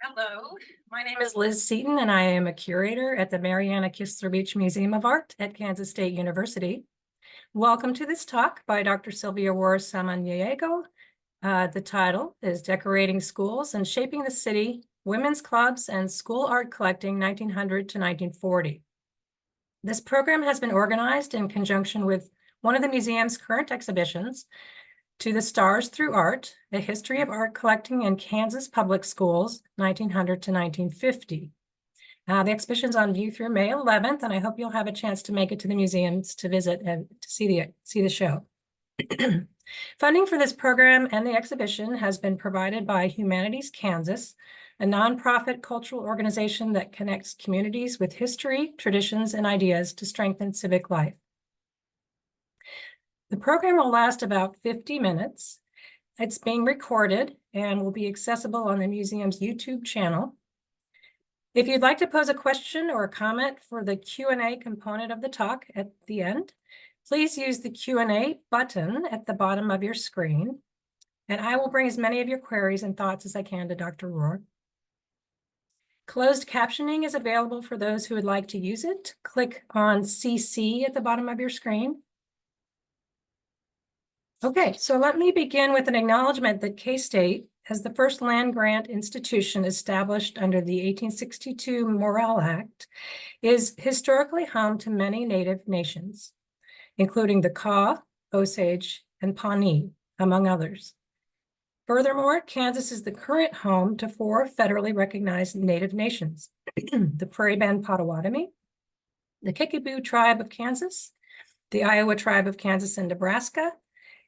Hello, my name is Liz Seaton, and I am a curator at the Mariana Kistler Beach Museum of Art at Kansas State University. Welcome to this talk by Dr. Sylvia Rhor Samaniego. The title is Decorating Schools and Shaping the City, Women's Clubs and School Art Collecting 1900 to 1940. This program has been organized in conjunction with one of the museum's current exhibitions, To the Stars Through Art, A History of Art Collecting in Kansas Public Schools, 1900 to 1950. The exhibition's on view through May 11th, and I hope you'll have a chance to make it to the museums to visit and to see the show. Funding for this program and the exhibition has been provided by Humanities Kansas, a nonprofit cultural organization that connects communities with history, traditions, and ideas to strengthen civic life. The program will last about 50 minutes. It's being recorded and will be accessible on the museum's YouTube channel. If you'd like to pose a question or a comment for the Q&A component of the talk at the end, please use the Q&A button at the bottom of your screen, and I will bring as many of your queries and thoughts as I can to Dr. Rhor. Closed captioning is available for those who would like to use it. Click on CC at the bottom of your screen. Okay, so let me begin with an acknowledgement that K-State, as the first land-grant institution established under the 1862 Morrill Act, is historically home to many Native nations, including the Kaw, Osage, and Pawnee, among others. Furthermore, Kansas is the current home to 4 federally recognized Native nations, the Prairie Band Potawatomi, the Kickapoo Tribe of Kansas, the Iowa Tribe of Kansas and Nebraska,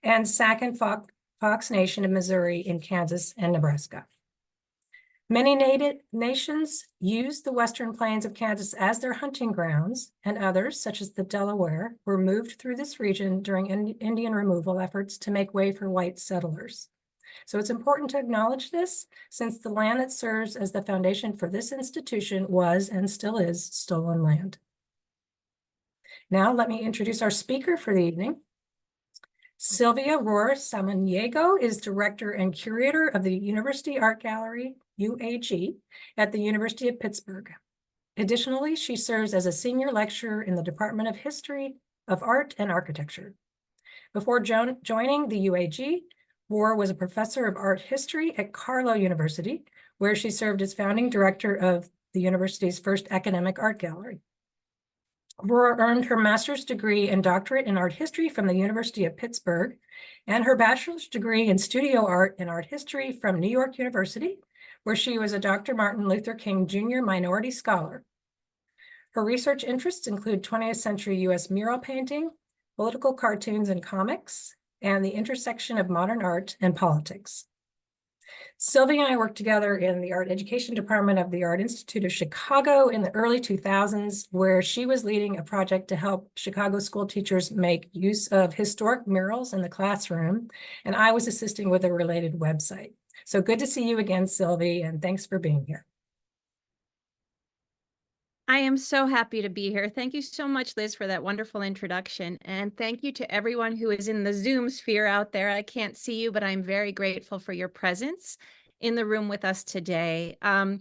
and Sac and Fox Nation of Missouri in Kansas and Nebraska. Many Native nations use the Western Plains of Kansas as their hunting grounds, and others, such as the Delaware, were moved through this region during Indian removal efforts to make way for white settlers. So it's important to acknowledge this, since the land that serves as the foundation for this institution was and still is stolen land. Now let me introduce our speaker for the evening. Sylvia Rhor Samaniego is director and curator of the University Art Gallery, UAG, at the University of Pittsburgh. Additionally, she serves as a senior lecturer in the Department of History of Art and Architecture. Before joining the UAG, Rhor was a professor of art history at Carlow University, where she served as founding director of the university's first academic art gallery. Rhor earned her master's degree and doctorate in art history from the University of Pittsburgh and her bachelor's degree in studio art and art history from New York University, where she was a Dr. Martin Luther King Jr. Minority Scholar. Her research interests include 20th century U.S. mural painting, political cartoons and comics, and the intersection of modern art and politics. Sylvia and I worked together in the art education department of the Art Institute of Chicago in the early 2000s, where she was leading a project to help Chicago school teachers make use of historic murals in the classroom, and I was assisting with a related website. So good to see you again, Sylvia, and thanks for being here. I am so happy to be here. Thank you so much, Liz, for that wonderful introduction. And thank you to everyone who is in the Zoom sphere out there. I can't see you, but I'm very grateful for your presence in the room with us today. I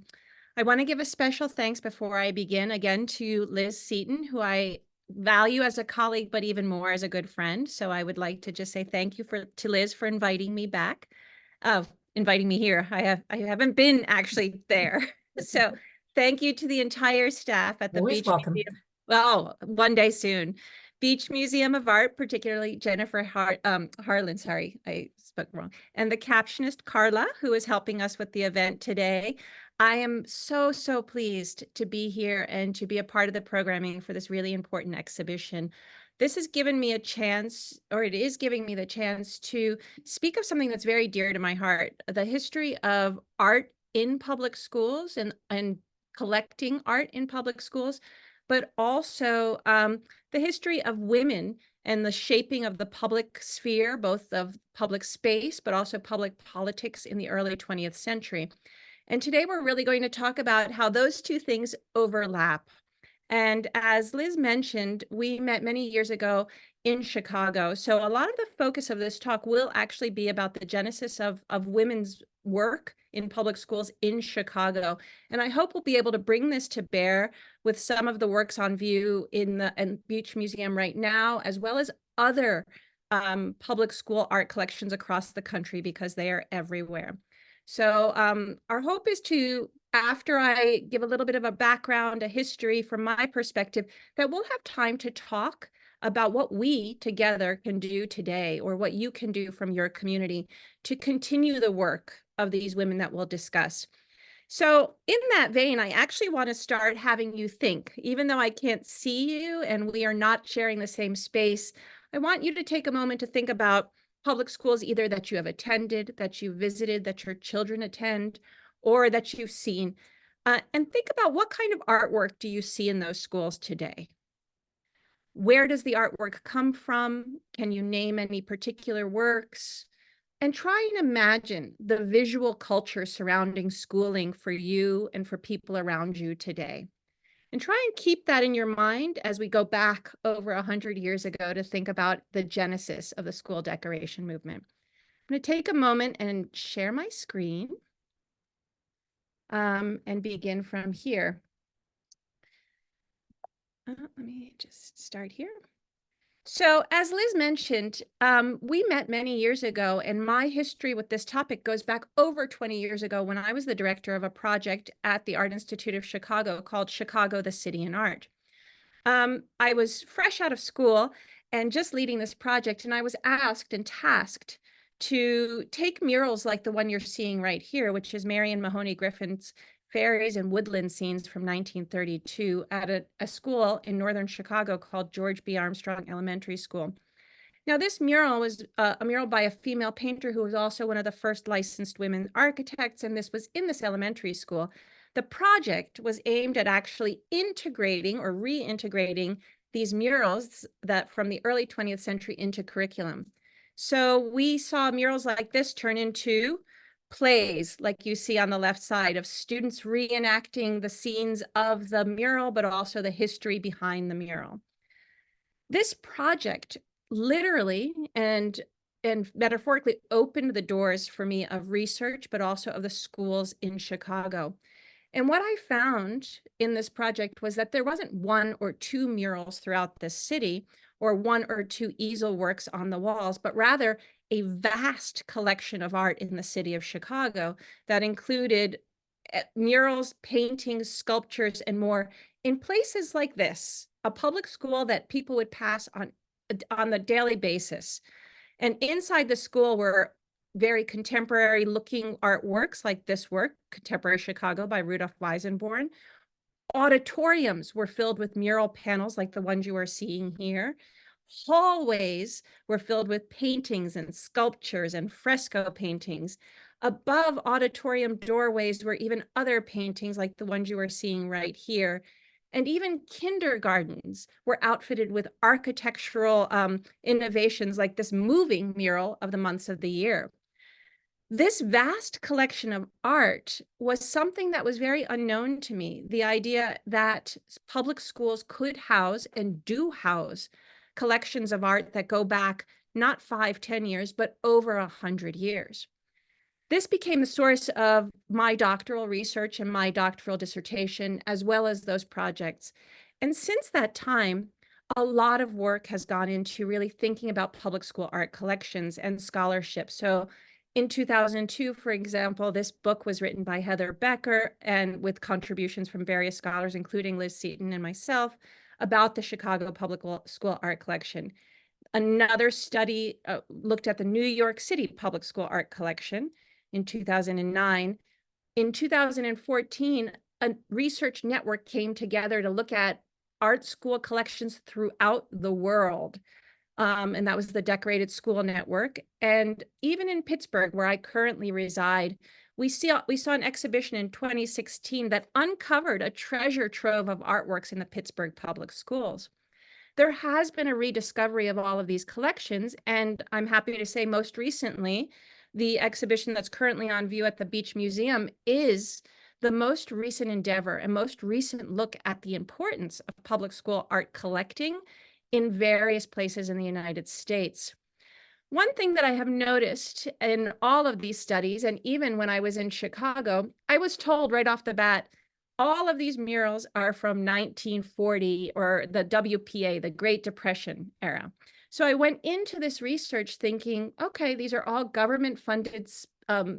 want to give a special thanks before I begin again to Liz Seaton, who I value as a colleague, but even more as a good friend. So I would like to just say thank you to Liz for inviting me back, inviting me here. I haven't been actually there. So thank you to the entire staff at the Beach Museum. Well, one day soon. Beach Museum of Art, particularly Jennifer Harlan, sorry, I spoke wrong, and the captionist Carla, who is helping us with the event today. I am so pleased to be here and to be a part of the programming for this really important exhibition. This has given me a chance, or it is giving me the chance to speak of something that's very dear to my heart, the history of art in public schools and collecting art in public schools, but also the history of women and the shaping of the public sphere, both of public space, but also public politics in the early 20th century. And today we're really going to talk about how those two things overlap. And as Liz mentioned, we met many years ago in Chicago. So a lot of the focus of this talk will actually be about the genesis of women's work in public schools in Chicago. And I hope we'll be able to bring this to bear with some of the works on view in the Beach Museum right now, as well as other public school art collections across the country, because they are everywhere. So our hope is to, after I give a little bit of a background, a history from my perspective, that we'll have time to talk about what we together can do today, or what you can do from your community to continue the work of these women that we'll discuss. So in that vein, I actually want to start having you think, even though I can't see you and we are not sharing the same space, I want you to take a moment to think about public schools, either that you have attended, that you visited, that your children attend, or that you've seen, and think about what kind of artwork do you see in those schools today? Where does the artwork come from? Can you name any particular works? And try and imagine the visual culture surrounding schooling for you and for people around you today. And try and keep that in your mind as we go back over 100 years ago to think about the genesis of the school decoration movement. I'm going to take a moment and share my screen and begin from here. Let me just start here. So as Liz mentioned, we met many years ago, and my history with this topic goes back over 20 years ago when I was the director of a project at the Art Institute of Chicago called Chicago, the City in Art. I was fresh out of school and just leading this project, and I was asked and tasked to take murals like the one you're seeing right here, which is Marion Mahoney Griffin's Fairies and Woodland Scenes from 1932 at a school in northern Chicago called George B. Armstrong Elementary School. Now, this mural was a mural by a female painter who was also one of the first licensed women architects, and this was in this elementary school. The project was aimed at actually integrating or reintegrating these murals that from the early 20th century into curriculum. So we saw murals like this turn into plays, like you see on the left side, of students reenacting the scenes of the mural, but also the history behind the mural. This project literally and metaphorically opened the doors for me of research, but also of the schools in Chicago. And what I found in this project was that there wasn't one or two murals throughout the city or one or two easel works on the walls, but rather a vast collection of art in the city of Chicago that included murals, paintings, sculptures, and more in places like this, a public school that people would pass on the daily basis. And inside the school were very contemporary looking artworks like this work, Contemporary Chicago by Rudolph Weisenborn. Auditoriums were filled with mural panels like the ones you are seeing here. Hallways were filled with paintings and sculptures and fresco paintings. Above auditorium doorways were even other paintings like the ones you are seeing right here. And even kindergartens were outfitted with architectural innovations like this moving mural of the months of the year. This vast collection of art was something that was very unknown to me. The idea that public schools could house and do house collections of art that go back not 5, 10 years, but over 100 years. This became the source of my doctoral research and my doctoral dissertation, as well as those projects. And since that time, a lot of work has gone into really thinking about public school art collections and scholarship. So in 2002, for example, this book was written by Heather Becker and with contributions from various scholars, including Liz Seaton and myself, about the Chicago Public School Art Collection. Another study looked at the New York City Public School Art Collection in 2009. In 2014, a research network came together to look at art school collections throughout the world. And that was the Decorated School Network. And even in Pittsburgh, where I currently reside, we saw an exhibition in 2016 that uncovered a treasure trove of artworks in the Pittsburgh public schools. There has been a rediscovery of all of these collections, and I'm happy to say most recently, the exhibition that's currently on view at the Beach Museum is the most recent endeavor and most recent look at the importance of public school art collecting in various places in the United States. One thing that I have noticed in all of these studies, and even when I was in Chicago, I was told right off the bat, all of these murals are from 1940 or the WPA, the Great Depression era. So I went into this research thinking, okay, these are all government funded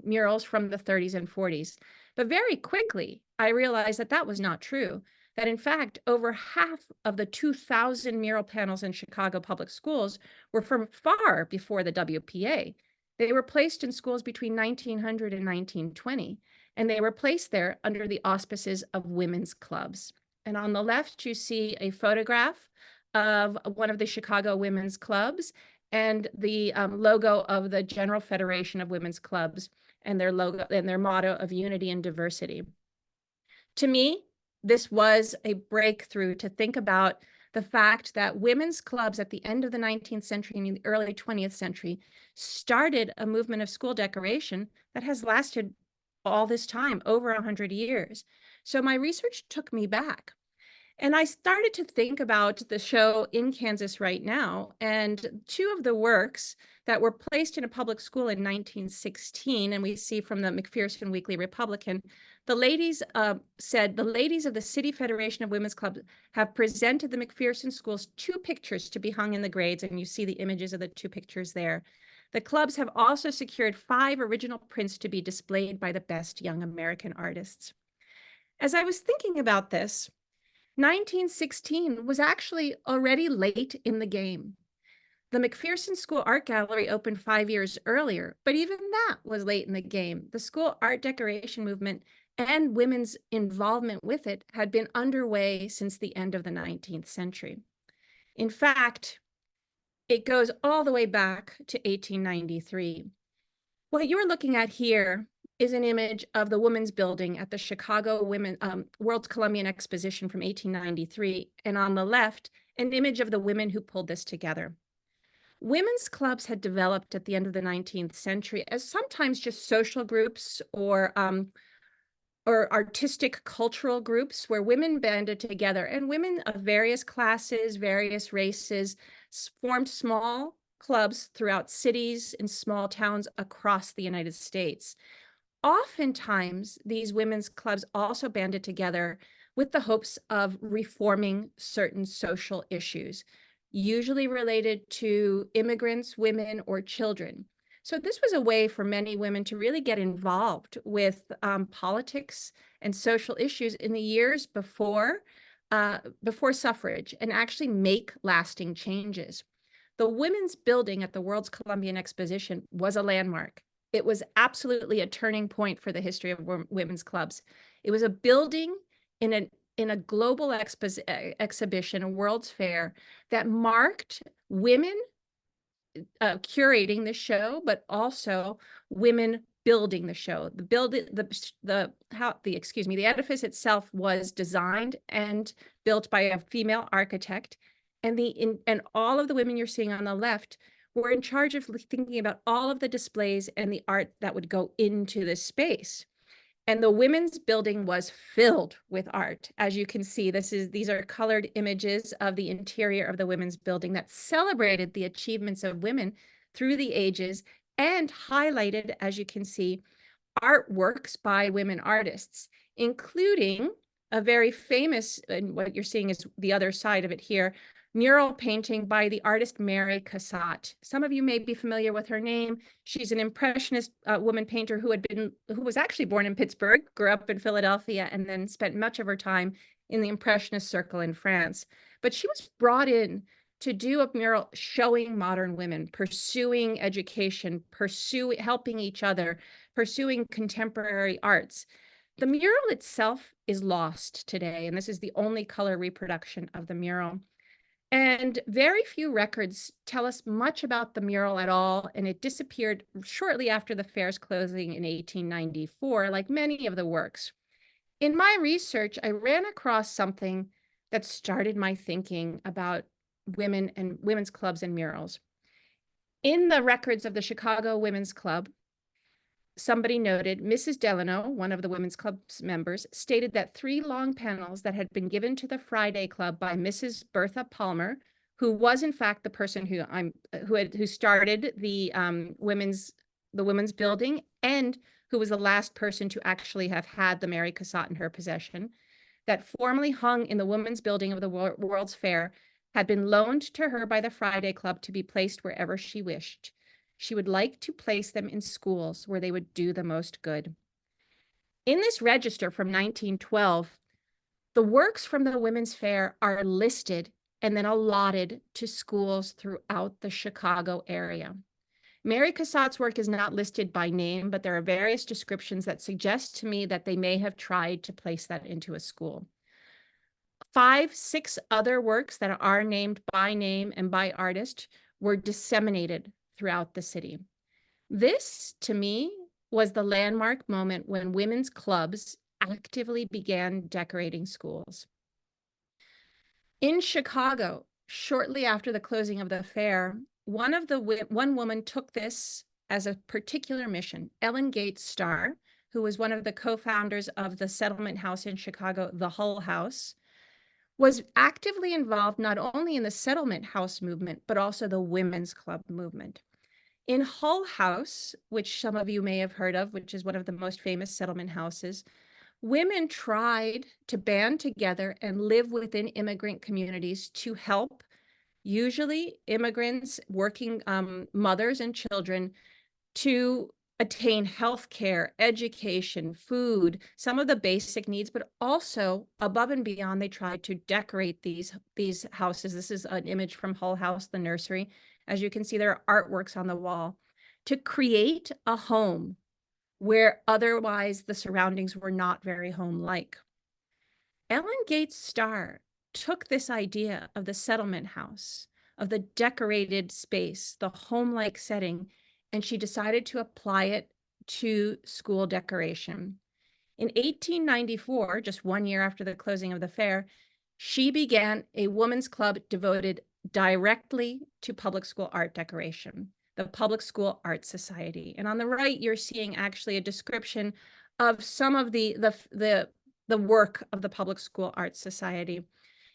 murals from the 30s and 40s. But very quickly, I realized that that was not true. That in fact, over half of the 2,000 mural panels in Chicago public schools were from far before the WPA. They were placed in schools between 1900 and 1920, and they were placed there under the auspices of women's clubs. And on the left, you see a photograph of one of the Chicago women's clubs and the logo of the General Federation of Women's Clubs and their logo and their motto of unity and diversity. To me, this was a breakthrough to think about the fact that women's clubs at the end of the 19th century and the early 20th century started a movement of school decoration that has lasted all this time, over 100 years. So my research took me back. And I started to think about the show in Kansas right now. And two of the works that were placed in a public school in 1916, and we see from the McPherson Weekly Republican, the ladies said, the ladies of the City Federation of Women's Clubs have presented the McPherson schools 2 pictures to be hung in the grades. And you see the images of the 2 pictures there. The clubs have also secured 5 original prints to be displayed by the best young American artists. As I was thinking about this, 1916 was actually already late in the game. The McPherson School Art Gallery opened 5 years earlier, but even that was late in the game. The school art decoration movement and women's involvement with it had been underway since the end of the 19th century. In fact, it goes all the way back to 1893. What you're looking at here is an image of the Women's Building at the Chicago World's Columbian Exposition from 1893. And on the left, an image of the women who pulled this together. Women's clubs had developed at the end of the 19th century as sometimes just social groups or artistic cultural groups where women banded together, and women of various classes, various races formed small clubs throughout cities and small towns across the United States. Oftentimes, these women's clubs also banded together with the hopes of reforming certain social issues, usually related to immigrants, women, or children. So this was a way for many women to really get involved with politics and social issues in the years before suffrage and actually make lasting changes. The Women's Building at the World's Columbian Exposition was a landmark. It was absolutely a turning point for the history of women's clubs. It was a building in a global exhibition, a World's Fair, that marked women curating the show, but also women building the show. The edifice itself was designed and built by a female architect, and all of the women you're seeing on the left were in charge of thinking about all of the displays and the art that would go into this space. And the Women's Building was filled with art. As you can see, these are colored images of the interior of the Women's Building that celebrated the achievements of women through the ages and highlighted, as you can see, artworks by women artists, including a very famous, and what you're seeing is the other side of it here, mural painting by the artist Mary Cassatt. Some of you may be familiar with her name. She's an impressionist woman painter who was actually born in Pittsburgh, grew up in Philadelphia, and then spent much of her time in the impressionist circle in France. But she was brought in to do a mural showing modern women, pursuing education, helping each other, pursuing contemporary arts. The mural itself is lost today, and this is the only color reproduction of the mural. And very few records tell us much about the mural at all, and it disappeared shortly after the fair's closing in 1894, like many of the works. In my research, I ran across something that started my thinking about women and women's clubs and murals. In the records of the Chicago Women's Club, somebody noted Mrs. Delano, one of the Women's Club's members, stated that 3 long panels that had been given to the Friday Club by Mrs. Bertha Palmer who was in fact the person who started the women's building, and who was the last person to actually have had the Mary Cassatt in her possession, that formerly hung in the women's building of the World's Fair, had been loaned to her by the Friday Club to be placed wherever she wished. She would like to place them in schools where they would do the most good. In this register from 1912, the works from the Women's Fair are listed and then allotted to schools throughout the Chicago area. Mary Cassatt's work is not listed by name, but there are various descriptions that suggest to me that they may have tried to place that into a school. 5, 6 other works that are named by name and by artist were disseminated throughout the city. This, to me, was the landmark moment when women's clubs actively began decorating schools. In Chicago, shortly after the closing of the fair, one woman took this as a particular mission. Ellen Gates Starr, who was one of the co-founders of the settlement house in Chicago, the Hull House, was actively involved not only in the settlement house movement, but also the women's club movement. In Hull House, which some of you may have heard of, which is one of the most famous settlement houses, women tried to band together and live within immigrant communities to help usually immigrants, working mothers and children, to attain health care, education, food, some of the basic needs, but also above and beyond, they tried to decorate these houses. This is an image from Hull House, the nursery. As you can see, there are artworks on the wall to create a home where otherwise the surroundings were not very home-like. Ellen Gates Starr took this idea of the settlement house, of the decorated space, the home-like setting, and she decided to apply it to school decoration. In 1894, just 1 year after the closing of the fair, she began a women's club devoted directly to public school art decoration, the Public School Art Society. And on the right, you're seeing actually a description of some of the work of the Public School Art Society.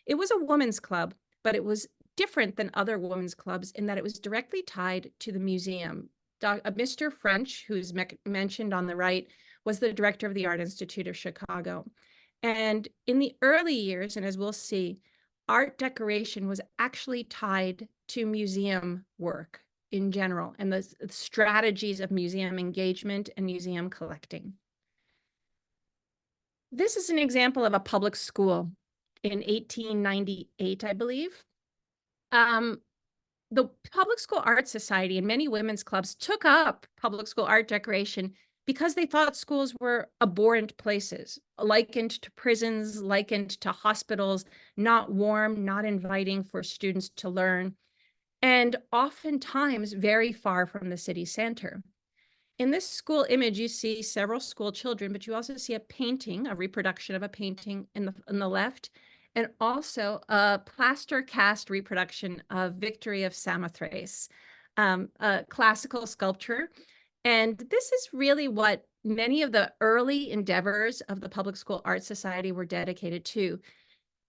It was a women's club, but it was different than other women's clubs in that it was directly tied to the museum. Mr. French, who's mentioned on the right, was the director of the Art Institute of Chicago. And in the early years, and as we'll see, art decoration was actually tied to museum work in general and the strategies of museum engagement and museum collecting. This is an example of a public school in 1898, I believe. The Public School Art Society and many women's clubs took up public school art decoration because they thought schools were abhorrent places, likened to prisons, likened to hospitals, not warm, not inviting for students to learn, and oftentimes very far from the city center. In this school image, you see several school children, but you also see a painting, a reproduction of a painting in the left, and also a plaster cast reproduction of Victory of Samothrace, a classical sculpture. And this is really what many of the early endeavors of the Public School Art Society were dedicated to,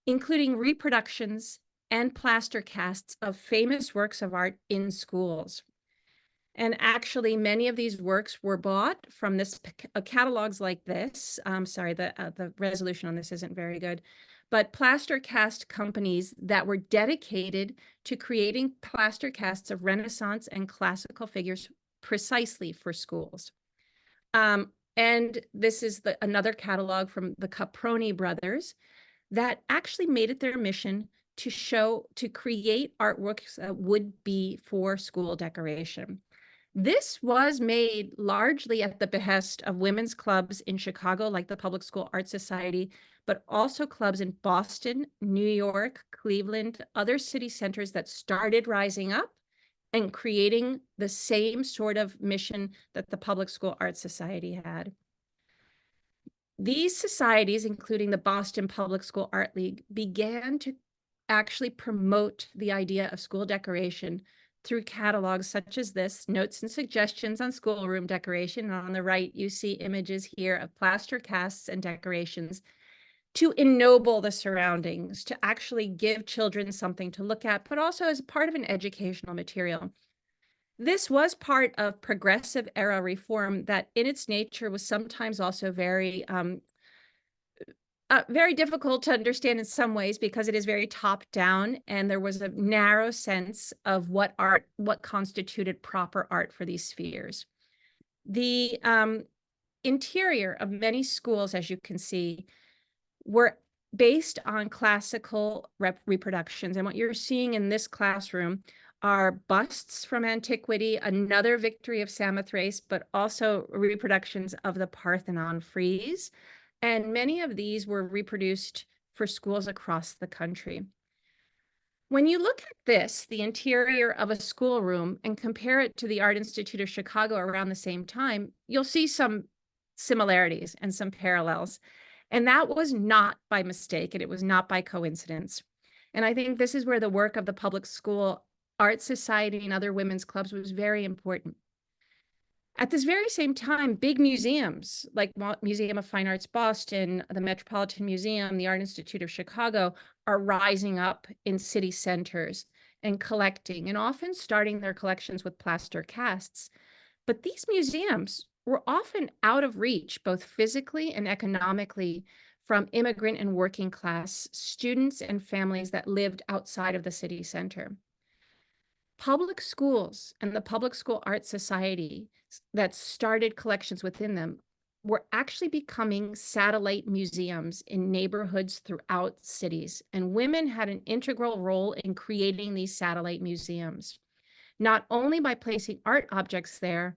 including reproductions and plaster casts of famous works of art in schools. And actually, many of these works were bought from catalogs like this. Sorry, the resolution on this isn't very good, but plaster cast companies that were dedicated to creating plaster casts of Renaissance and classical figures precisely for schools. And this is another catalog from the Caproni brothers that actually made it their mission to create artworks that would be for school decoration. This was made largely at the behest of women's clubs in Chicago, like the Public School Art Society, but also clubs in Boston, New York, Cleveland, other city centers that started rising up and creating the same sort of mission that the Public School Art Society had. These societies, including the Boston Public School Art League, began to actually promote the idea of school decoration through catalogs such as this, Notes and Suggestions on Schoolroom Decoration. And on the right, you see images here of plaster casts and decorations to ennoble the surroundings, to actually give children something to look at, but also as part of an educational material. This was part of progressive era reform that in its nature was sometimes also very difficult to understand in some ways because it is very top down, and there was a narrow sense of what constituted proper art for these spheres. The interior of many schools, as you can see, were based on classical reproductions. And what you're seeing in this classroom are busts from antiquity, another victory of Samothrace, but also reproductions of the Parthenon frieze. And many of these were reproduced for schools across the country. When you look at this, the interior of a schoolroom, and compare it to the Art Institute of Chicago around the same time, you'll see some similarities and some parallels. And that was not by mistake, and it was not by coincidence. And I think this is where the work of the Public School Art Society and other women's clubs was very important. At this very same time, big museums like Museum of Fine Arts Boston, the Metropolitan Museum, the Art Institute of Chicago are rising up in city centers and collecting, and often starting their collections with plaster casts. But these museums were often out of reach, both physically and economically, from immigrant and working class students and families that lived outside of the city center. Public schools and the Public School Art Society that started collections within them were actually becoming satellite museums in neighborhoods throughout cities. And women had an integral role in creating these satellite museums, not only by placing art objects there,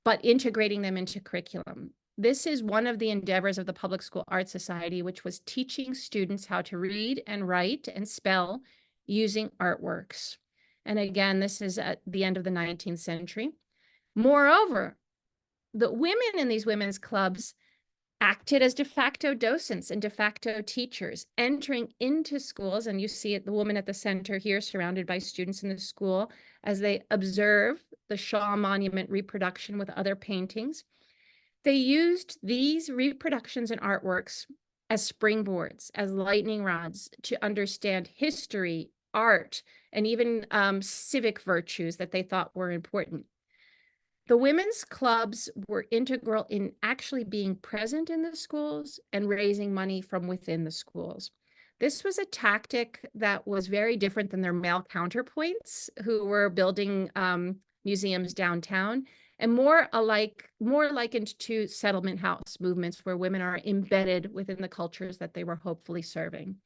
but integrating them into curriculum. This is one of the endeavors of the Public School Art Society, which was teaching students how to read and write and spell using artworks. And again, this is at the end of the 19th century. Moreover, the women in these women's clubs acted as de facto docents and de facto teachers, entering into schools. And you see it, the woman at the center here, surrounded by students in the school as they observe the Shaw Monument reproduction with other paintings. They used these reproductions and artworks as springboards, as lightning rods to understand history, art, and even civic virtues that they thought were important. The women's clubs were integral in actually being present in the schools and raising money from within the schools. This was a tactic that was very different than their male counterpoints who were building museums downtown, and more likened to settlement house movements where women are embedded within the cultures that they were hopefully serving.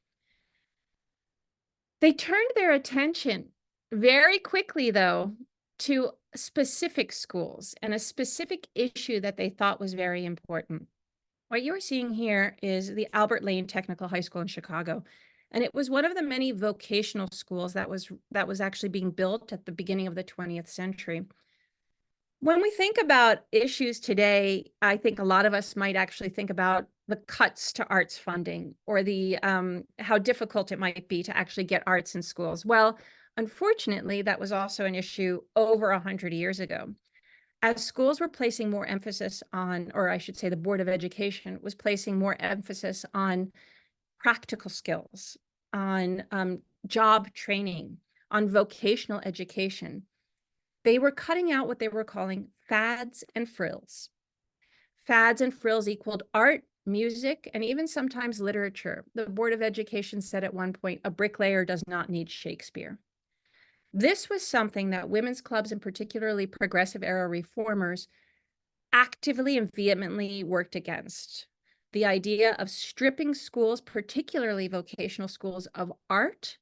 They turned their attention very quickly, though, to specific schools and a specific issue that they thought was very important. What you're seeing here is the Albert Lane Technical High School in Chicago. And it was one of the many vocational schools that was actually being built at the beginning of the 20th century. When we think about issues today, I think a lot of us might actually think about the cuts to arts funding or the how difficult it might be to actually get arts in schools. Well, unfortunately, that was also an issue over 100 years ago. As schools were placing more emphasis on, or I should say the Board of Education was placing more emphasis on practical skills, on job training, on vocational education, they were cutting out what they were calling fads and frills. Fads and frills equaled art, music, and even sometimes literature. The Board of Education said at one point, a bricklayer does not need Shakespeare. This was something that women's clubs and particularly progressive era reformers actively and vehemently worked against. The idea of stripping schools, particularly vocational schools, of art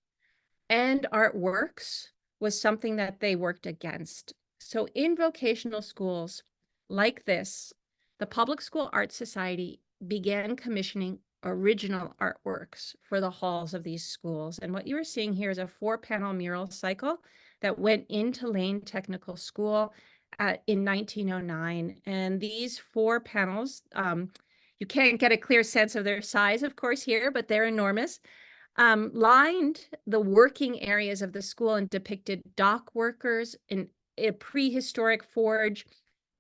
and artworks was something that they worked against. So in vocational schools like this, the Public School Art Society began commissioning original artworks for the halls of these schools. And what you are seeing here is a 4-panel mural cycle that went into Lane Technical School in 1909. And these 4 panels, you can't get a clear sense of their size, of course, here, but they're enormous. Lined the working areas of the school and depicted dock workers in a prehistoric forge,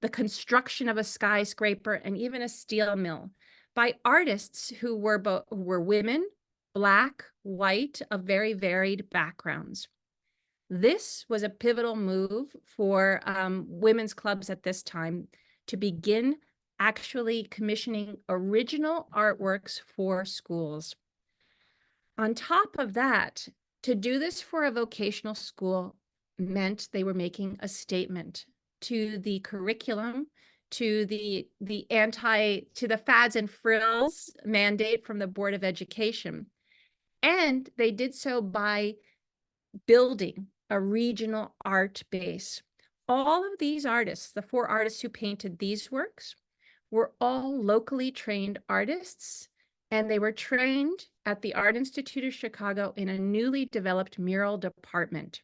the construction of a skyscraper, and even a steel mill. by artists who were women, Black, white, of very varied backgrounds. This was a pivotal move for women's clubs at this time to begin actually commissioning original artworks for schools. On top of that, to do this for a vocational school meant they were making a statement to the curriculum, to the fads and frills mandate from the Board of Education. And they did so by building a regional art base. All of these artists, the 4 artists who painted these works, were all locally trained artists, and they were trained at the Art Institute of Chicago in a newly developed mural department.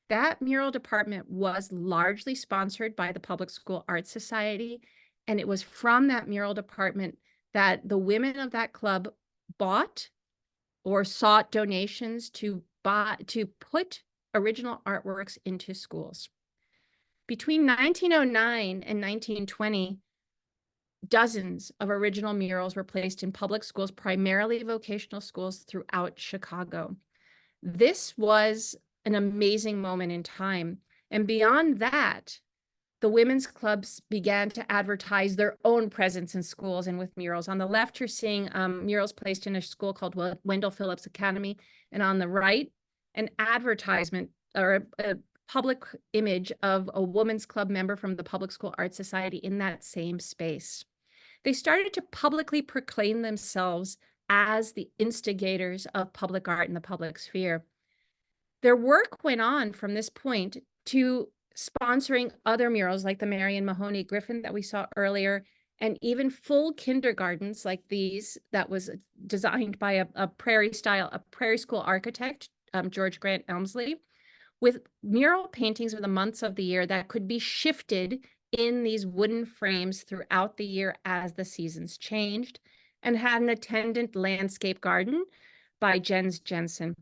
That mural department was largely sponsored by the Public School Art Society, and it was from that mural department that the women of that club bought or sought donations to put original artworks into schools. Between 1909 and 1920, dozens of original murals were placed in public schools, primarily vocational schools throughout Chicago. This was an amazing moment in time. And beyond that, the women's clubs began to advertise their own presence in schools and with murals. On the left, you're seeing murals placed in a school called Wendell Phillips Academy. And on the right, an advertisement or a public image of a women's club member from the Public School Art Society in that same space. They started to publicly proclaim themselves as the instigators of public art in the public sphere. Their work went on from this point to sponsoring other murals like the Marion Mahoney Griffin that we saw earlier, and even full kindergartens like these that was designed by a prairie school architect, George Grant Elmsley, with mural paintings of the months of the year that could be shifted in these wooden frames throughout the year as the seasons changed, and had an attendant landscape garden by Jens Jensen.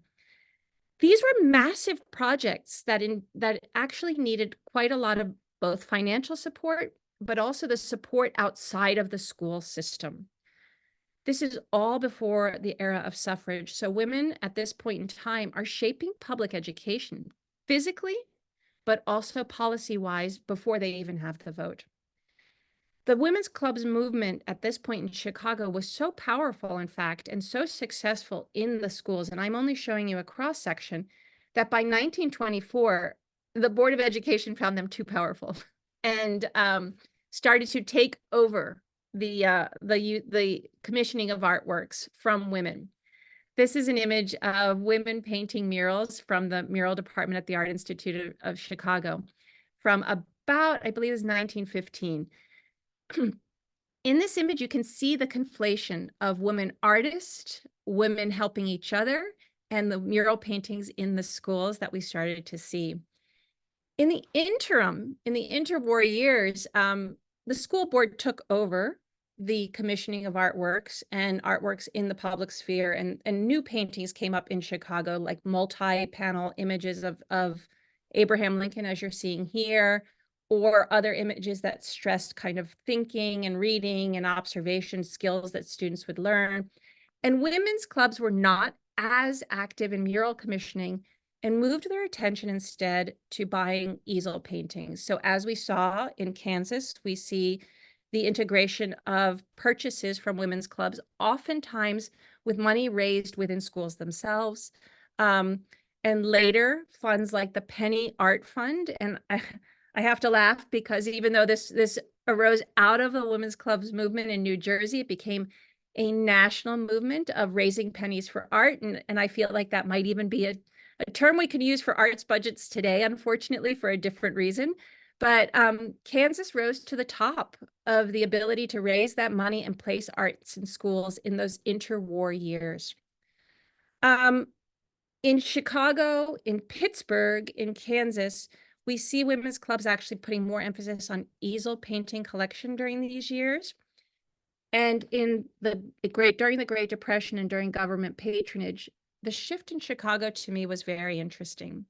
These were massive projects that actually needed quite a lot of both financial support, but also the support outside of the school system. This is all before the era of suffrage. So women at this point in time are shaping public education physically, but also policy-wise before they even have the vote. The women's clubs movement at this point in Chicago was so powerful, in fact, and so successful in the schools, and I'm only showing you a cross-section, that by 1924, the Board of Education found them too powerful and started to take over the commissioning of artworks from women. This is an image of women painting murals from the mural department at the Art Institute of Chicago from about, I believe it was 1915. In this image, you can see the conflation of women artists, women helping each other, and the mural paintings in the schools that we started to see. In the interim, in the interwar years, the school board took over the commissioning of artworks and artworks in the public sphere, and new paintings came up in Chicago, like multi-panel images of Abraham Lincoln, as you're seeing here, or other images that stressed kind of thinking and reading and observation skills that students would learn. And women's clubs were not as active in mural commissioning and moved their attention instead to buying easel paintings. So as we saw in Kansas, we see the integration of purchases from women's clubs, oftentimes with money raised within schools themselves. And later, funds like the Penny Art Fund. And I have to laugh because even though this arose out of the women's clubs movement in New Jersey, it became a national movement of raising pennies for art. And I feel like that might even be a term we could use for arts budgets today, unfortunately, for a different reason. But Kansas rose to the top of the ability to raise that money and place arts in schools in those interwar years. In Chicago, in Pittsburgh, in Kansas, we see women's clubs actually putting more emphasis on easel painting collection during these years. And during the Great Depression and during government patronage, the shift in Chicago to me was very interesting.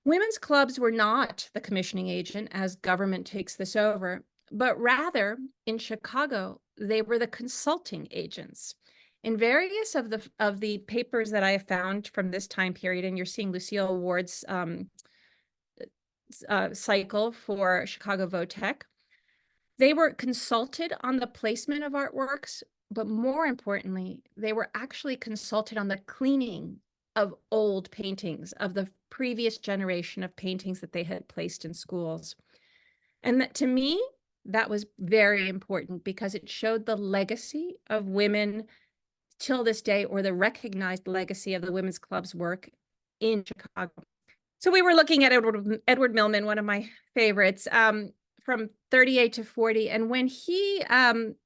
Women's clubs were not the commissioning agent as government takes this over, but rather in Chicago, they were the consulting agents. In various of the papers that I have found from this time period, and you're seeing Lucille Ward's cycle for Chicago Votech, they were consulted on the placement of artworks, but more importantly, they were actually consulted on the cleaning of old paintings, of the previous generation of paintings that they had placed in schools. And that, to me, that was very important because it showed the legacy of women till this day, or the recognized legacy of the women's club's work in Chicago. So we were looking at Edward Millman, one of my favorites, from 38 to 40. And when he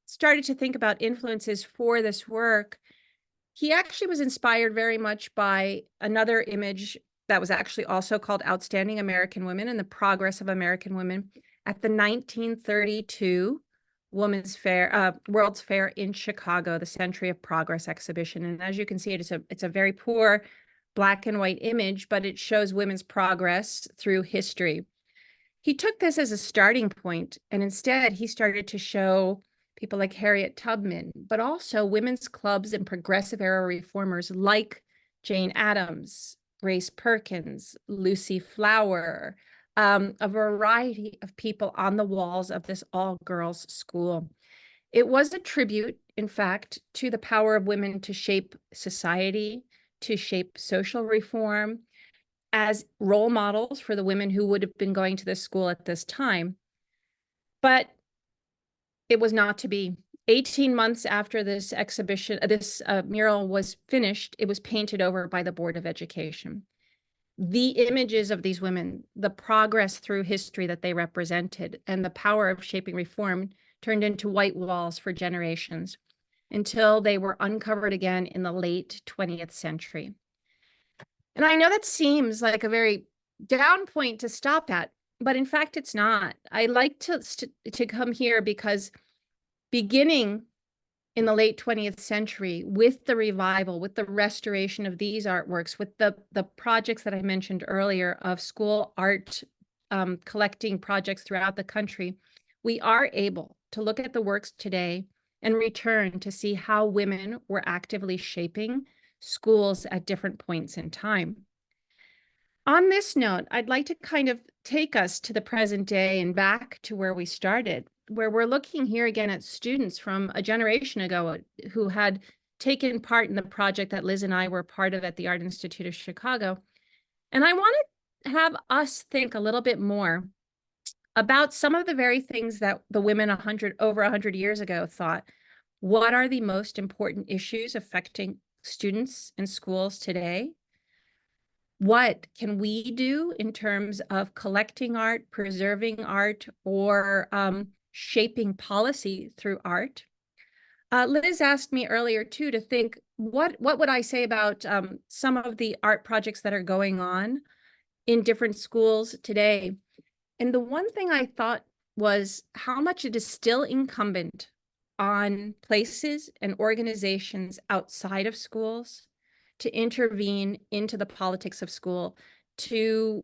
started to think about influences for this work, he actually was inspired very much by another image that was actually also called Outstanding American Women and the Progress of American Women at the 1932 Women's Fair, World's Fair in Chicago, the Century of Progress exhibition. And as you can see, it's a very poor black and white image, but it shows women's progress through history. He took this as a starting point, and instead he started to show people like Harriet Tubman, but also women's clubs and progressive era reformers like Jane Addams, Grace Perkins, Lucy Flower, a variety of people on the walls of this all-girls school. It was a tribute, in fact, to the power of women to shape society, to shape social reform, as role models for the women who would have been going to this school at this time. But it was not to be. 18 months after this exhibition, this mural was finished, it was painted over by the Board of Education. The images of these women, the progress through history that they represented, and the power of shaping reform turned into white walls for generations until they were uncovered again in the late 20th century. And I know that seems like a very down point to stop at, but in fact, it's not. I like to come here because beginning in the late 20th century, with the revival, with the restoration of these artworks, with the projects that I mentioned earlier of school art collecting projects throughout the country, we are able to look at the works today and return to see how women were actively shaping schools at different points in time. On this note, I'd like to kind of take us to the present day and back to where we started, where we're looking here again at students from a generation ago who had taken part in the project that Liz and I were part of at the Art Institute of Chicago. And I want to have us think a little bit more about some of the very things that the women over 100 years ago thought. What are the most important issues affecting students in schools today? What can we do in terms of collecting art, preserving art, or shaping policy through art? Liz asked me earlier too to think, what would I say about some of the art projects that are going on in different schools today? And the one thing I thought was how much it is still incumbent on places and organizations outside of schools to intervene into the politics of school, to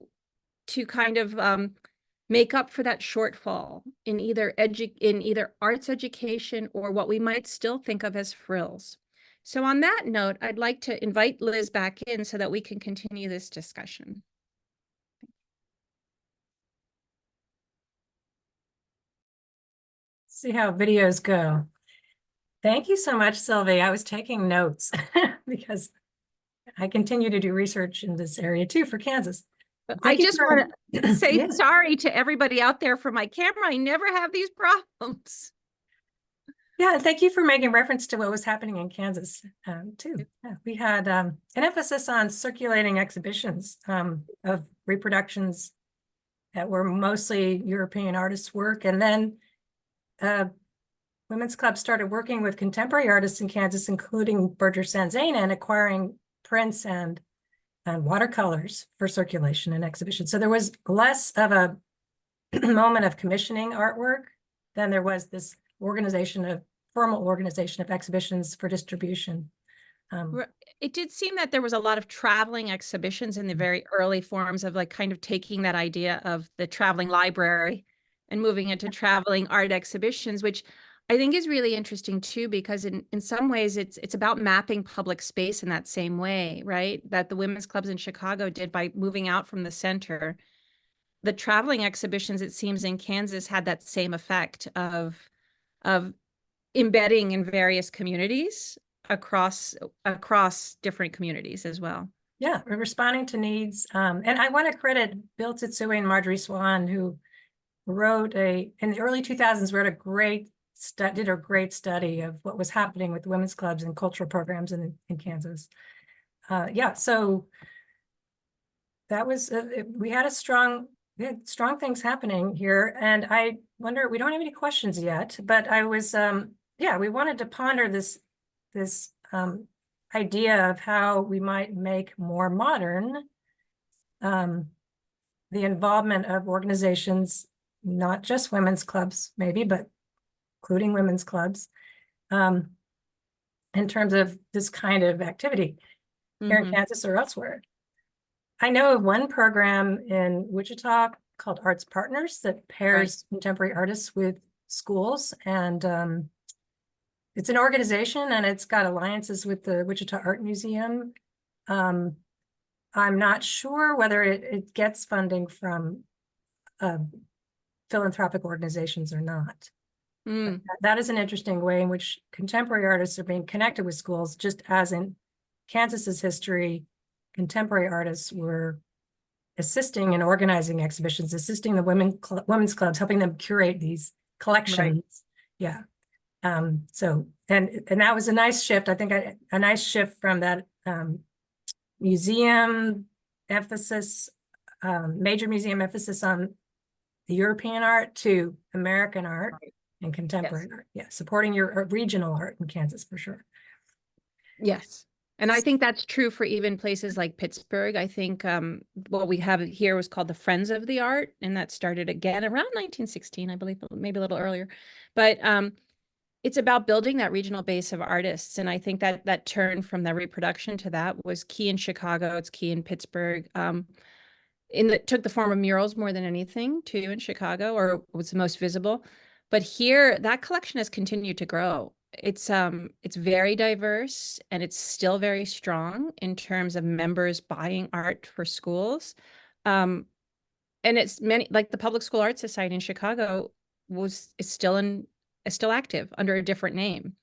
kind of make up for that shortfall in either arts education or what we might still think of as frills. So on that note, I'd like to invite Liz back in so that we can continue this discussion. See how videos go. Thank you so much, Sylvia. I was taking notes because I continue to do research in this area too for Kansas. I just want to say sorry to everybody out there for my camera. I never have these problems. Yeah, thank you for making reference to what was happening in Kansas too. Yeah, we had an emphasis on circulating exhibitions of reproductions that were mostly European artists' work. And then Women's Club started working with contemporary artists in Kansas, including Berger Sanzena, and acquiring prints and watercolors for circulation and exhibition. So there was less of a moment of commissioning artwork than there was this formal organization of exhibitions for distribution. It did seem that there was a lot of traveling exhibitions in the very early forms of like kind of taking that idea of the traveling library and moving into traveling art exhibitions, which I think is really interesting too, because in some ways it's about mapping public space in that same way, right? That the women's clubs in Chicago did by moving out from the center. The traveling exhibitions, it seems, in Kansas had that same effect of embedding in various communities across different communities as well. Yeah, we're responding to needs. And I want to credit Bill Titsui and Marjorie Swan, who wrote in the early 2000s, did a great study of what was happening with women's clubs and cultural programs in Kansas. Yeah, so that was, we had strong things happening here. And I wonder, we don't have any questions yet, but I was, yeah, we wanted to ponder this idea of how we might make more modern the involvement of organizations, not just women's clubs, maybe, but including women's clubs, in terms of this kind of activity here in Kansas or elsewhere. I know of one program in Wichita called Arts Partners that pairs contemporary artists with schools, and it's an organization and it's got alliances with the Wichita Art Museum. I'm not sure whether it gets funding from philanthropic organizations or not. That is an interesting way in which contemporary artists are being connected with schools, just as in Kansas's history, contemporary artists were assisting in organizing exhibitions, assisting the women's clubs, helping them curate these collections. Yeah. So, and that was a nice shift. I think a nice shift from that museum emphasis, major museum emphasis on the European art to American art and contemporary art. Yeah, supporting your regional art in Kansas for sure. Yes. And I think that's true for even places like Pittsburgh. I think what we have here was called the Friends of the Art, and that started again around 1916, I believe, maybe a little earlier. But it's about building that regional base of artists. And I think that turn from the reproduction to that was key in Chicago. It's key in Pittsburgh. Took the form of murals more than anything too in Chicago, or was the most visible. But here, that collection has continued to grow. It's very diverse and it's still very strong in terms of members buying art for schools. And it's many, like the Public School Art Society in Chicago is still active under a different name,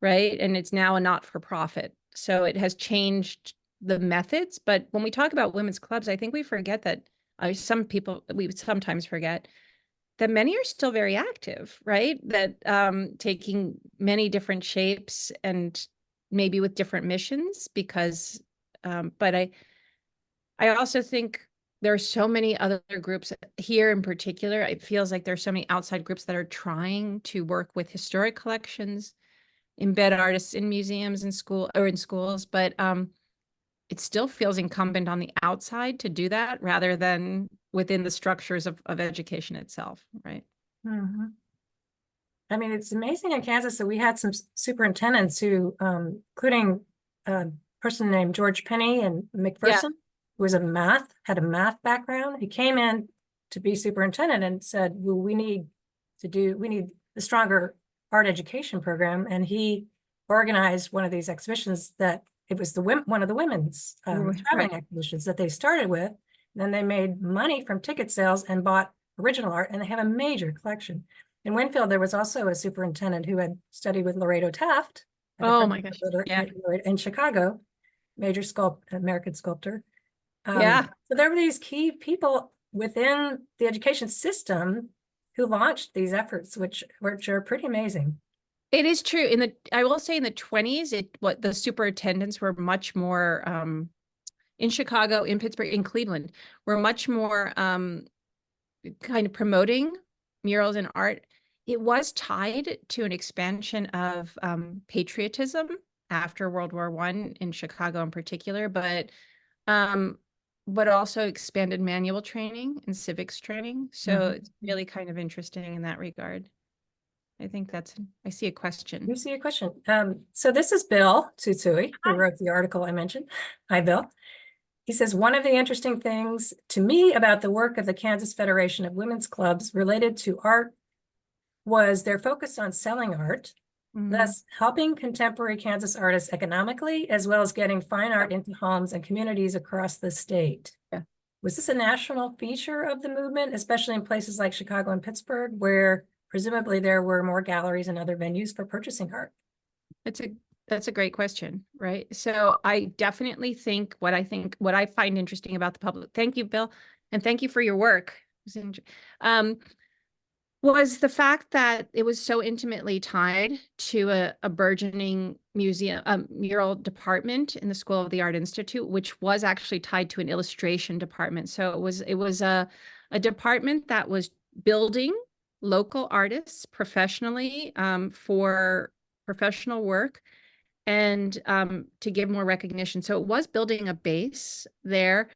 right? And it's now a not-for-profit. So it has changed the methods. But when we talk about women's clubs, I think we forget that we sometimes forget that many are still very active, right? That taking many different shapes and maybe with different missions, because, but I also think there are so many other groups here in particular. It feels like there's so many outside groups that are trying to work with historic collections, embed artists in museums and in schools, but it still feels incumbent on the outside to do that rather than within the structures of education itself, right? I mean, it's amazing in Kansas that we had some superintendents who, including a person named George Penny and McPherson, who was had a math background. He came in to be superintendent and said, well, we need a stronger art education program. And he organized one of these exhibitions that it was one of the women's traveling exhibitions that they started with. And then they made money from ticket sales and bought original art, and they have a major collection. In Winfield, there was also a superintendent who had studied with Laredo Taft. Oh my gosh! Yeah, in Chicago, major American sculptor. Yeah. So there were these key people within the education system who launched these efforts, which are pretty amazing. It is true. I will say in the 20s, the superintendents were much more in Chicago, in Pittsburgh, in Cleveland, were much more kind of promoting murals and art. It was tied to an expansion of patriotism after World War I in Chicago in particular, but also expanded manual training and civics training. So it's really kind of interesting in that regard. I think I see a question. You see a question. So this is Bill Tsutsui, who wrote the article I mentioned. Hi, Bill. He says, one of the interesting things to me about the work of the Kansas Federation of Women's Clubs related to art was their focus on selling art, Mhm. thus helping contemporary Kansas artists economically, as well as getting fine art into homes and communities across the state. Yeah. Was this a national feature of the movement, especially in places like Chicago and Pittsburgh, where presumably there were more galleries and other venues for purchasing art? That's a great question, right? So I definitely think what I find interesting about the public, thank you, Bill, and thank you for your work. Was the fact that it was so intimately tied to a burgeoning museum, mural department in the School of the Art Institute, which was actually tied to an illustration department. So it was a department that was building local artists professionally, for professional work and to give more recognition. So it was building a base there.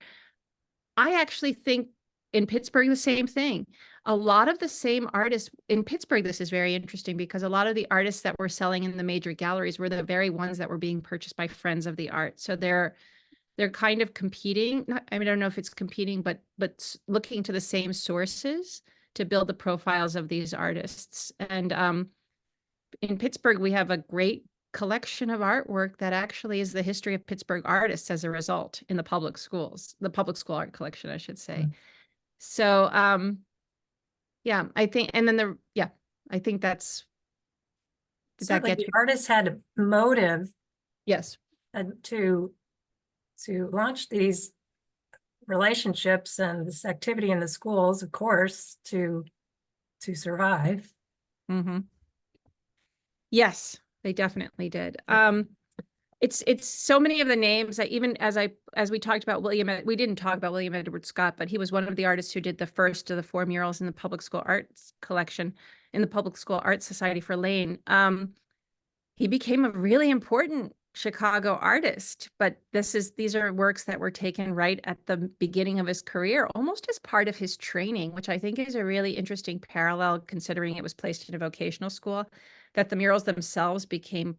I actually think in Pittsburgh, the same thing. A lot of the same artists in Pittsburgh, this is very interesting because a lot of the artists that were selling in the major galleries were the very ones that were being purchased by friends of the art. So they're kind of competing. I mean, I don't know if it's competing, but looking to the same sources to build the profiles of these artists. And in Pittsburgh, we have a great collection of artwork that actually is the history of Pittsburgh artists as a result in the public schools, the public school art collection, I should say. So, yeah, I think, and then I think that's, did that Certainly get the you? artists had a motive Yes. to launch these relationships and this activity in the schools, of course, to survive. Mm-hmm. Yes, they definitely did. It's so many of the names that even as we talked about we didn't talk about William Edward Scott, but he was one of the artists who did the first of the 4 murals in the public school arts collection in the Public School Art Society for Lane. He became a really important Chicago artist, but these are works that were taken right at the beginning of his career, almost as part of his training, which I think is a really interesting parallel considering it was placed in a vocational school, that the murals themselves became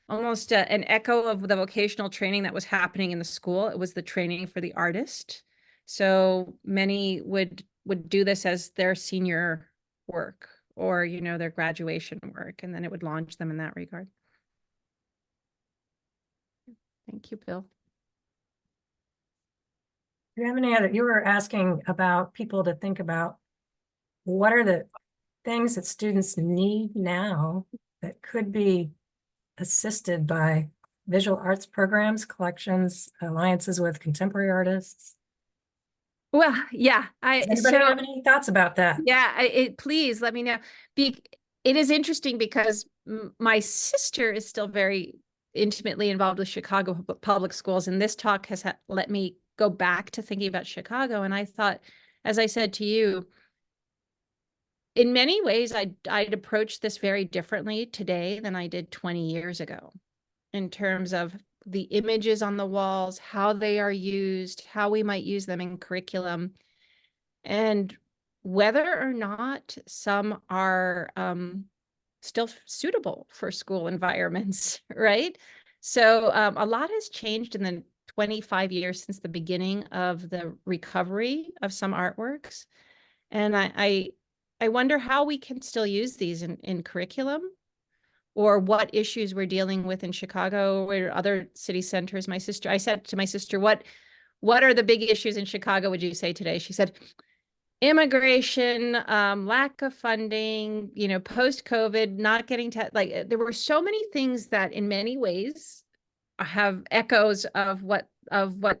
almost an echo of the vocational training that was happening in the school. It was the training for the artist. So many would do this as their senior work or, their graduation work, and then it would launch them in that regard. Thank you, Bill. Do you have any other, you were asking about people to think about what are the things that students need now that could be assisted by visual arts programs, collections, alliances with contemporary artists? Well, yeah, Does anybody have any thoughts about that? yeah, please let me know. It is interesting because my sister is still very intimately involved with Chicago public schools, and this talk has let me go back to thinking about Chicago. And I thought, as I said to you, in many ways, I'd approach this very differently today than I did 20 years ago in terms of the images on the walls, how they are used, how we might use them in curriculum, and whether or not some are still suitable for school environments, right? So a lot has changed in the 25 years since the beginning of the recovery of some artworks. And I wonder how we can still use these in curriculum, or what issues we're dealing with in Chicago or other city centers. I said to my sister, what are the big issues in Chicago, would you say today? She said, immigration, lack of funding, post-COVID, not getting like, there were so many things that in many ways have echoes of what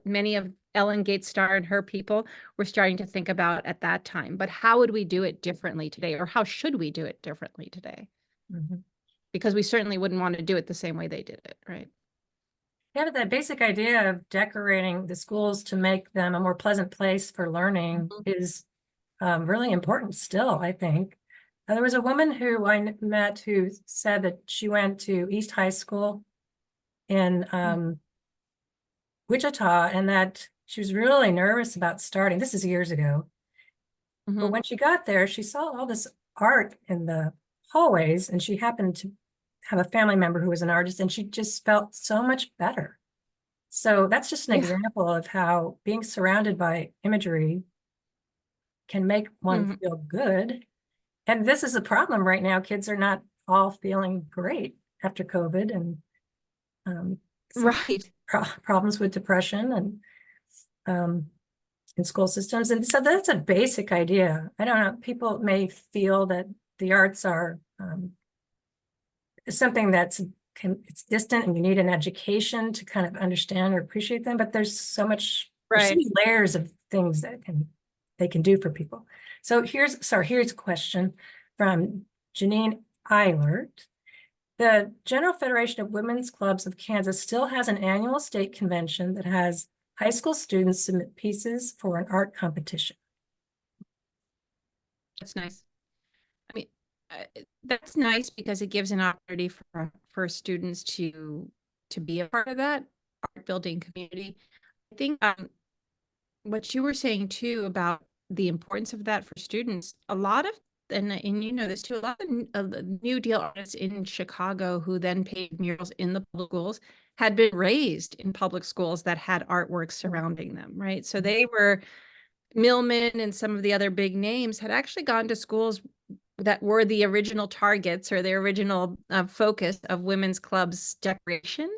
many of Ellen Gates Starr and her people were starting to think about at that time. But how would we do it differently today? Or how should we do it differently today? Mm-hmm. Because we certainly wouldn't want to do it the same way they did it, right? Yeah, but that basic idea of decorating the schools to make them a more pleasant place for learning is really important still, I think. There was a woman who I met who said that she went to East High School in Wichita, and that she was really nervous about starting. This is years ago. But when she got there, she saw all this art in the hallways, and she happened to have a family member who was an artist, and she just felt so much better. So that's just an example of how being surrounded by imagery can make one feel good. And this is a problem right now. Kids are not all feeling great after COVID, and some Right. problems with depression and in school systems. And so that's a basic idea. I don't know, people may feel that the arts are something that's it's distant and you need an education to kind of understand or appreciate them, but there's so Right. many layers of things that they can do for people. So here's a question from Janine Eilert. The General Federation of Women's Clubs of Kansas still has an annual state convention that has high school students submit pieces for an art competition. That's nice. I mean, that's nice because it gives an opportunity for students to be a part of that art building community. I think what you were saying too about the importance of that for students, a lot of and you know this too, a lot of the New Deal artists in Chicago who then painted murals in the public schools had been raised in public schools that had artwork surrounding them, right? So they were Millman and some of the other big names had actually gone to schools that were the original targets or the original focus of women's clubs decoration.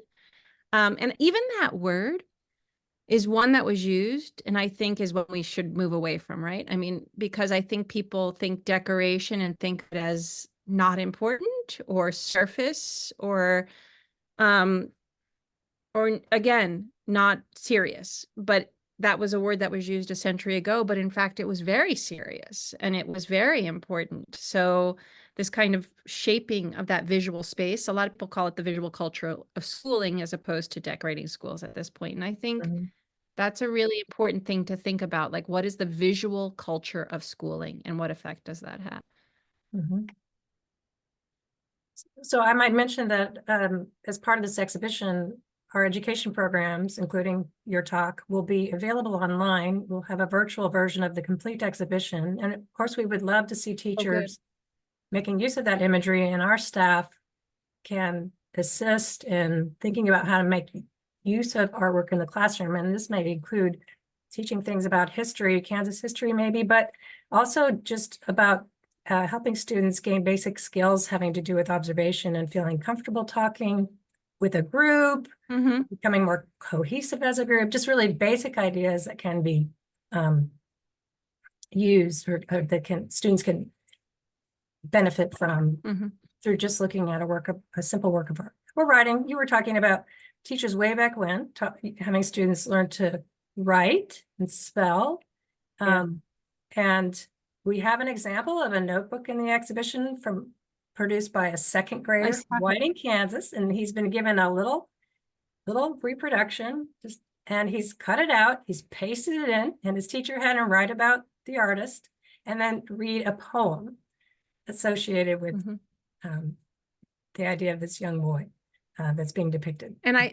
And even that word is one that was used, and I think is what we should move away from, right? I mean, because I think people think decoration and think it as not important or surface um, or again, not serious. But that was a word that was used a century ago, but in fact, it was very serious and it was very important. So this kind of shaping of that visual space, a lot of people call it the visual culture of schooling as opposed to decorating schools at this point. And I think that's a really important thing to think about. Like, what is the visual culture of schooling and what effect does that have? So I might mention that as part of this exhibition, our education programs, including your talk, will be available online. We'll have a virtual version of the complete exhibition. And of course, we would love to see teachers making use of that imagery, and our staff can assist in thinking about how to make use of artwork in the classroom. And this may include teaching things about history, Kansas history maybe, but also just about helping students gain basic skills having to do with observation and feeling comfortable talking with a group, becoming more cohesive as a group, just really basic ideas that can be used or that students can benefit from through just looking at a simple work of art. Or writing. You were talking about teachers way back when, having students learn to write and spell. And we have an example of a notebook in the exhibition produced by a second grader from Whiting, Kansas, and he's been given a little reproduction, and he's cut it out, he's pasted it in, and his teacher had him write about the artist and then read a poem associated with the idea of this young boy that's being depicted. And I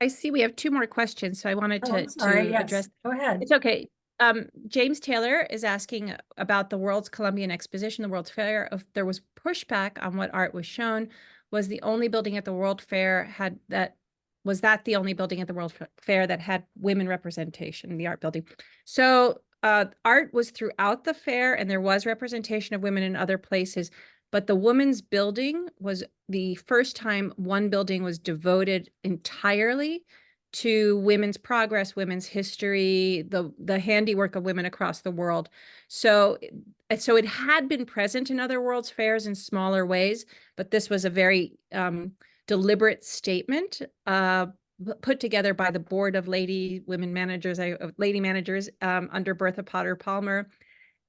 see we have two more questions, so I wanted to address. Go ahead. It's okay. James Taylor is asking about the World's Columbian Exposition, the World's Fair. If there was pushback on what art was shown, was the only building at the World Fair was that the only building at the World Fair that had women representation in the art building? So art was throughout the fair, and there was representation of women in other places. But the women's building was the first time one building was devoted entirely to women's progress, women's history, the handiwork of women across the world. So it had been present in other World's Fairs in smaller ways, but this was a very deliberate statement put together by the board of lady managers under Bertha Potter Palmer,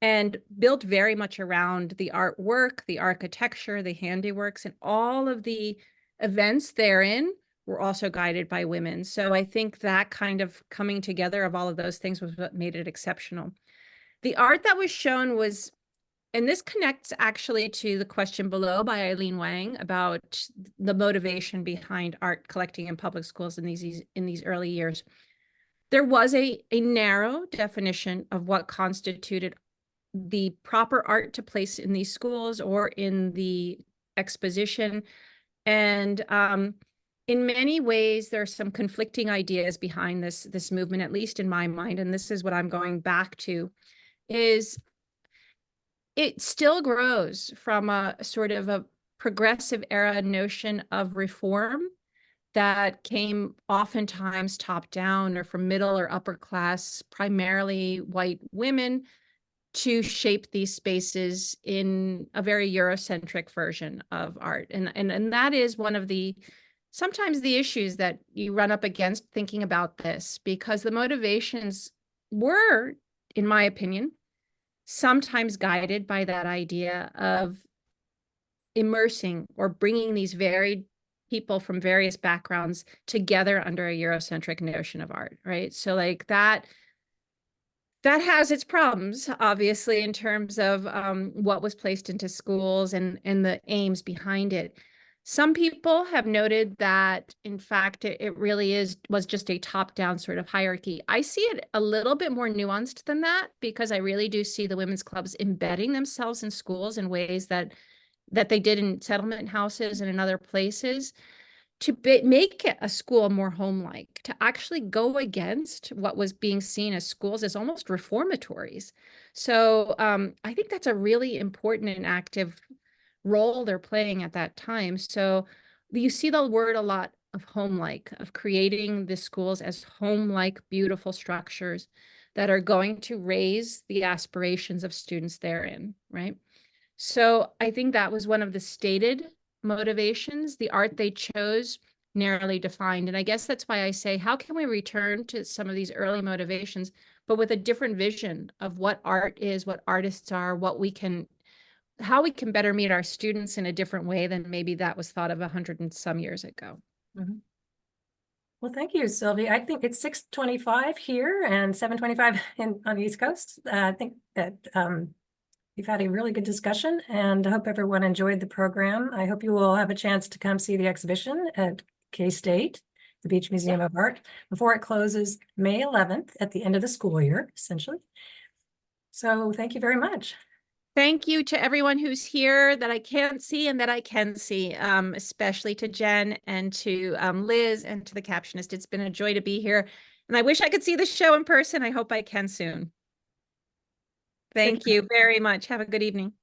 and built very much around the artwork, the architecture, the handiworks, and all of the events therein were also guided by women. So I think that kind of coming together of all of those things was what made it exceptional. The art that was shown was, and this connects actually to the question below by Eileen Wang about the motivation behind art collecting in public schools in these early years. There was a narrow definition of what constituted the proper art to place in these schools or in the exposition. And in many ways, there are some conflicting ideas behind this movement, at least in my mind. And this is what I'm going back to, is it still grows from a sort of a progressive era notion of reform that came oftentimes top down or from middle or upper class, primarily white women, to shape these spaces in a very Eurocentric version of art. And that is one of the sometimes the issues that you run up against thinking about this, because the motivations were, in my opinion, sometimes guided by that idea of immersing or bringing these varied people from various backgrounds together under a Eurocentric notion of art, right? So like that has its problems, obviously, in terms of what was placed into schools and the aims behind it. Some people have noted that, in fact, it really was just a top-down sort of hierarchy. I see it a little bit more nuanced than that, because I really do see the women's clubs embedding themselves in schools in ways that they did in settlement houses and in other places, to make it a school more home-like, to actually go against what was being seen as schools as almost reformatories. So I think that's a really important and active role they're playing at that time. So you see the word a lot of home-like, of creating the schools as home-like, beautiful structures that are going to raise the aspirations of students therein, right? So I think that was one of the stated motivations. The art they chose narrowly defined. And I guess that's why I say, how can we return to some of these early motivations, but with a different vision of what art is, what artists are, how we can better meet our students in a different way than maybe that was thought of 100 and some years ago. Mhm. Well, thank you, Sylvia. I think it's 6:25 here and 7:25 on the East Coast. I think that we've had a really good discussion, and I hope everyone enjoyed the program. I hope you will have a chance to come see the exhibition at K-State, the Beach Museum of Art, before it closes May 11th at the end of the school year, essentially. So thank you very much. Thank you to everyone who's here that I can't see and that I can see, especially to Jen and to Liz and to the captionist. It's been a joy to be here. And I wish I could see the show in person. I hope I can soon. Thank you very much. Have a good evening.